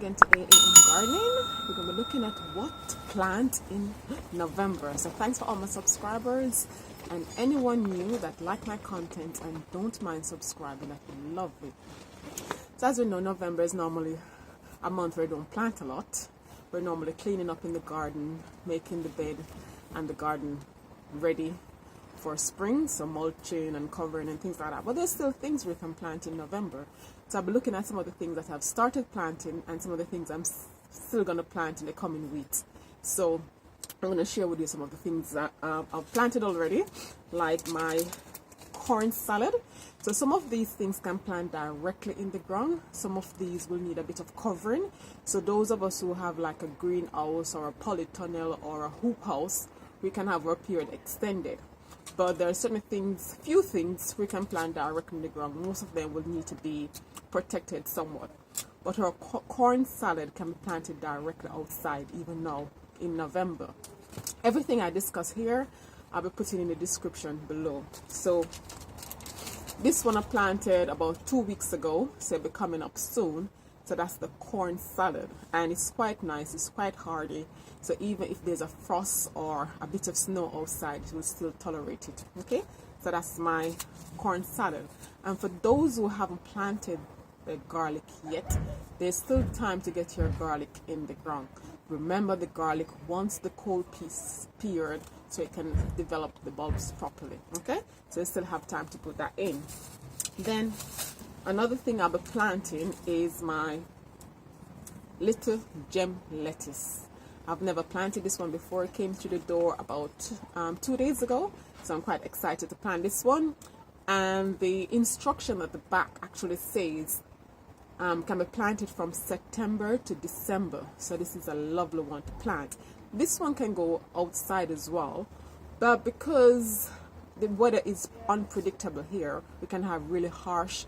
again to AAM Gardening. We're going to be looking at what to plant in November. So thanks for all my subscribers and anyone new that like my content and don't mind subscribing. I love it. So as we know, November is normally a month where we don't plant a lot. We're normally cleaning up in the garden, making the bed and the garden ready for spring, so mulching and covering and things like that. But there's still things we can plant in November. So I'll be looking at some of the things that I've started planting and some of the things I'm still going to plant in the coming weeks. So I'm going to share with you some of the things that I've planted already, like my corn salad. So some of these things can plant directly in the ground. Some of these will need a bit of covering. So those of us who have like a greenhouse or a polytunnel or a hoop house, we can have our period extended. But there are certain things, few things we can plant directly in the ground. Most of them will need to be protected somewhat. But our corn salad can be planted directly outside even now in November. Everything I discuss here, I'll be putting in the description below. So this one I planted about 2 weeks ago, so it'll be coming up soon. So that's the corn salad, and it's quite nice, it's quite hardy. So even if there's a frost or a bit of snow outside, it will still tolerate it. Okay, so that's my corn salad. And for those who haven't planted the garlic yet, there's still time to get your garlic in the ground. Remember, the garlic wants the cold period so it can develop the bulbs properly. Okay, so you still have time to put that in. Then another thing I'll be planting is my little gem lettuce. I've never planted this one before. It came through the door about 2 days ago, so I'm quite excited to plant this one. And the instruction at the back actually says can be planted from September to December. So this is a lovely one to plant. This one can go outside as well, but because the weather is unpredictable here, we can have really harsh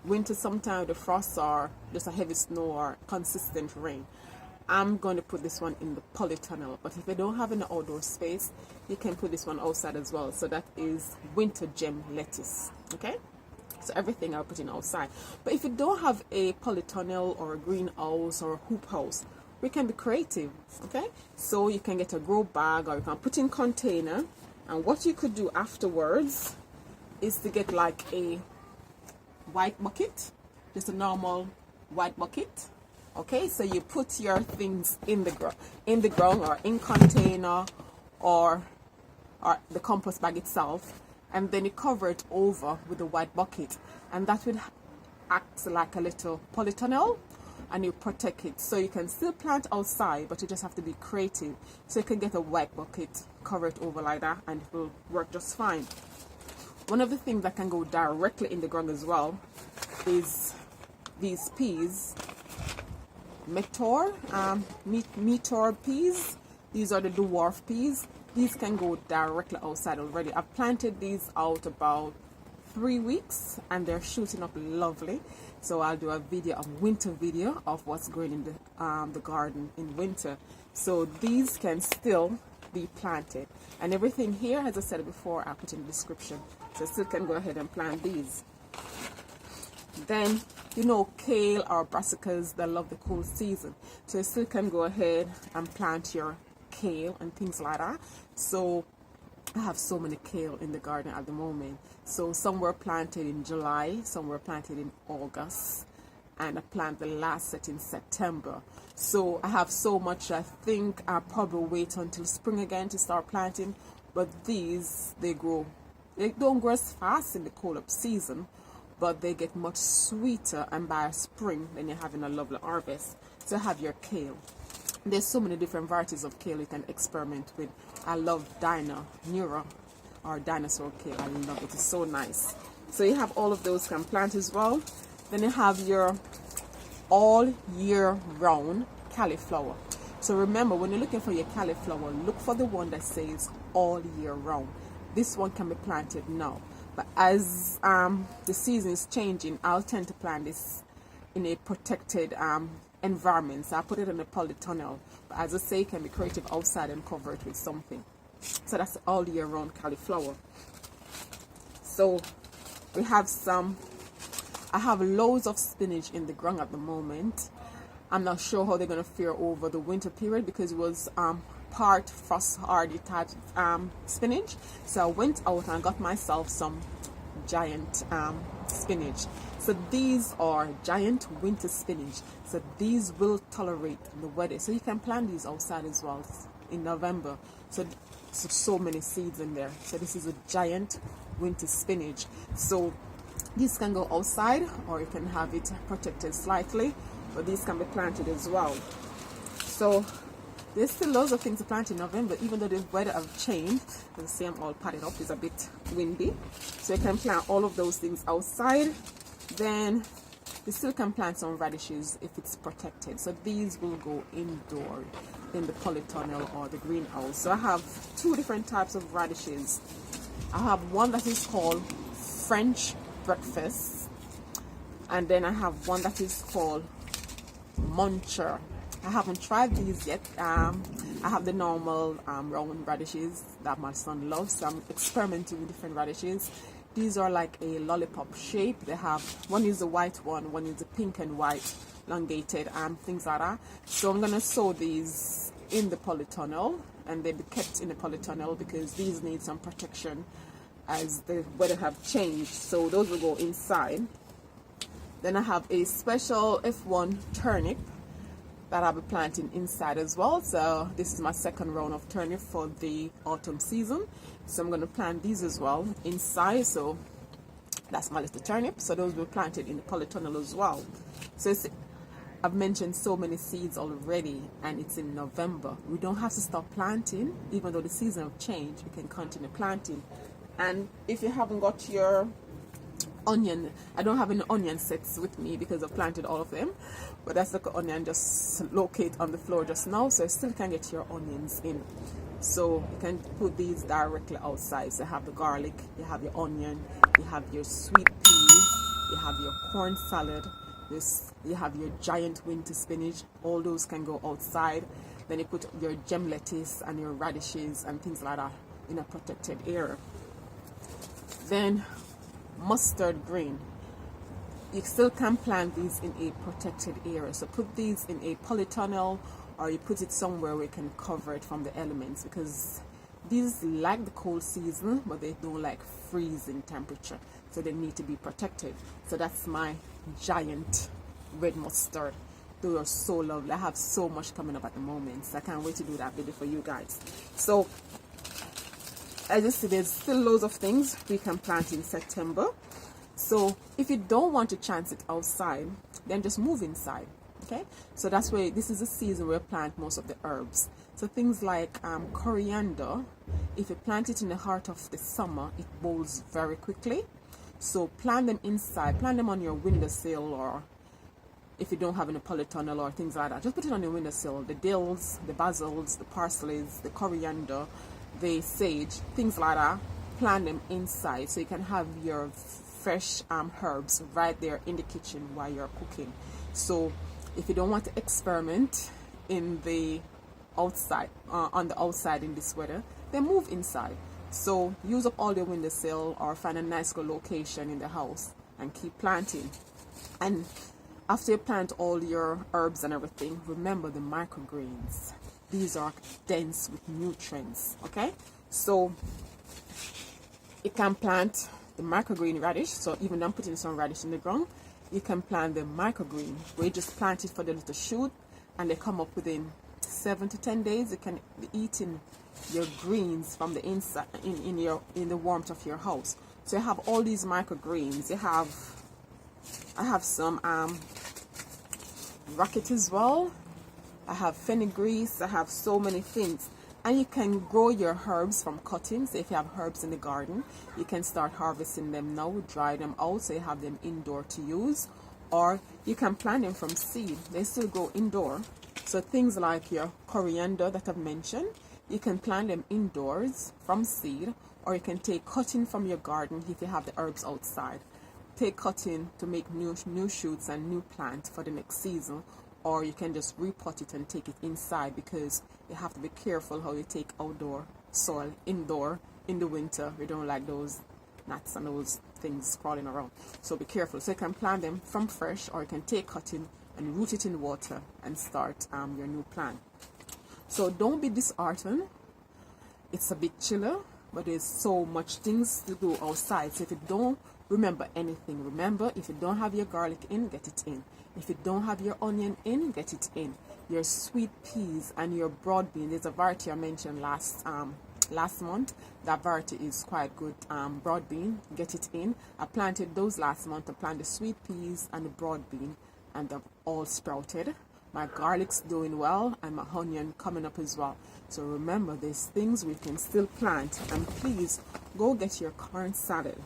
winter sometimes, the frost or just a heavy snow or consistent rain. I'm going to put this one in the polytunnel, but if you don't have an outdoor space, you can put this one outside as well. So that is winter gem lettuce. Okay, so everything I'll put in outside. But if you don't have a polytunnel or a greenhouse or a hoop house, we can be creative. Okay, so you can get a grow bag or you can put in container. And what you could do afterwards is to get like a white bucket, just a normal white bucket. Okay, so you put your things in the ground or in container or the compost bag itself, and then you cover it over with the white bucket, and that would act like a little polytunnel, and you protect it. So you can still plant outside, but you just have to be creative. So you can get a white bucket, cover it over like that, and it will work just fine. One of the things that can go directly in the ground as well is these peas. Meteor peas. These are the dwarf peas. These can go directly outside already. I've planted these out about 3 weeks and they're shooting up lovely. So I'll do a video, a winter video of what's going in the garden in winter. So these can still be planted, and everything here, as I said before, I'll put in the description. So still can go ahead and plant these. Then, you know, kale or brassicas, they love the cool season. So you still can go ahead and plant your kale and things like that. So I have so many kale in the garden at the moment. So some were planted in July, some were planted in August, and I plant the last set in September. So I have so much. I think I'll probably wait until spring again to start planting. But these, they don't grow as fast in the cold up season, but they get much sweeter, and by spring then you're having a lovely harvest. So have your kale. There's so many different varieties of kale you can experiment with. I love Neura or dinosaur kale. I love it. It's so nice. So you have all of those can plant as well. Then you have your all year round cauliflower. So remember, when you're looking for your cauliflower, look for the one that says all year round. This one can be planted now. But as the season is changing, I'll tend to plant this in a protected environment. So I put it in a polytunnel. But as I say, it can be creative outside and cover it with something. So that's all year round cauliflower. So we have I have loads of spinach in the ground at the moment. I'm not sure how they're going to fare over the winter period because it was part frost hardy type spinach. So I went out and I got myself some giant spinach. So these are giant winter spinach. So these will tolerate the weather. So you can plant these outside as well in November. So many seeds in there. So this is a giant winter spinach. So these can go outside or you can have it protected slightly, but these can be planted as well. So there's still loads of things to plant in November, even though the weather have changed. You can see I'm all padded up, it's a bit windy. So you can plant all of those things outside. Then you still can plant some radishes if it's protected. So these will go indoor in the polytunnel or the greenhouse. So I have two different types of radishes. I have one that is called French breakfast, and then I have one that is called muncher. I haven't tried these yet. I have the normal round radishes that my son loves, so I'm experimenting with different radishes. These are like a lollipop shape. They have, one is the white one is the pink and white, elongated, things like that. So I'm gonna sow these in the polytunnel, and they'll be kept in the polytunnel because these need some protection as the weather have changed. So those will go inside. Then I have a special F1 turnip that I'll be planting inside as well. So this is my second round of turnip for the autumn season. So I'm going to plant these as well inside. So that's my little turnip. So those will be planted in the polytunnel as well. So I've mentioned so many seeds already, and it's in November. We don't have to stop planting, even though the season have changed. We can continue planting. And if you haven't got your onion, I don't have any onion sets with me because I've planted all of them, but that's the onion just locate on the floor just now, so you still can get your onions in. So you can put these directly outside. So you have the garlic, you have your onion, you have your sweet peas, you have your corn salad, you have your giant winter spinach. All those can go outside. Then you put your gem lettuce and your radishes and things like that in a protected area. Then mustard green, you still can plant these in a protected area. So put these in a polytunnel, or you put it somewhere where you can cover it from the elements, because these like the cold season, but they don't like freezing temperature, so they need to be protected. So that's my giant red mustard. They are so lovely. I have so much coming up at the moment, so I can't wait to do that video for you guys. So as you see, there's still loads of things we can plant in September. So if you don't want to chance it outside, then just move inside. Okay, so that's where this is a season where you plant most of the herbs. So things like coriander, if you plant it in the heart of the summer, it bolts very quickly. So plant them inside, plant them on your windowsill, or if you don't have any polytunnel or things like that, just put it on your windowsill. The dills, the basils, the parsleys, the coriander, the sage, things like that, plant them inside so you can have your fresh herbs right there in the kitchen while you're cooking. So if you don't want to experiment in the outside, on the outside in this weather, then move inside. So use up all your windowsill or find a nice good location in the house and keep planting. And after you plant all your herbs and everything, remember the microgreens. These are dense with nutrients. Okay, so you can plant the microgreen radish. So even though I'm putting some radish in the ground, you can plant the microgreen where you just plant it for the little shoot, and they come up within 7 to 10 days. You can be eating your greens from the inside in the warmth of your house. So you have all these microgreens. I have some rocket as well. I have fenugreek. I have so many things. And you can grow your herbs from cuttings. So if you have herbs in the garden, you can start harvesting them now, dry them out so you have them indoor to use. Or you can plant them from seed. They still grow indoor. So things like your coriander that I've mentioned, you can plant them indoors from seed, or you can take cutting from your garden if you have the herbs outside. Take cutting to make new shoots and new plants for the next season. Or you can just repot it and take it inside, because you have to be careful how you take outdoor soil indoor in the winter. We don't like those gnats and those things crawling around, so be careful. So you can plant them from fresh, or you can take cutting and root it in water and start your new plant. So don't be disheartened. It's a bit chilly, but there's so much things to do outside. So if you don't remember anything, remember, if you don't have your garlic in, get it in. If you don't have your onion in, get it in. Your sweet peas and your broad bean, there's a variety I mentioned last month. That variety is quite good. Broad bean, get it in. I planted those last month. I planted the sweet peas and the broad bean, and they've all sprouted. My garlic's doing well, and my onion coming up as well. So remember, there's things we can still plant. And please go get your currant salad,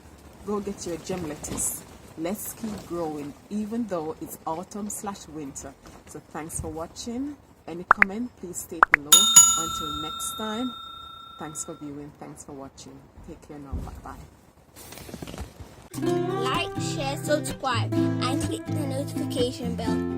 go get your gem lettuce. Let's keep growing, even though it's autumn/winter. So thanks for watching. Any comment, please state below. Until next time, thanks for viewing, thanks for watching. Take care now, bye bye. Like, share, subscribe, and click the notification bell.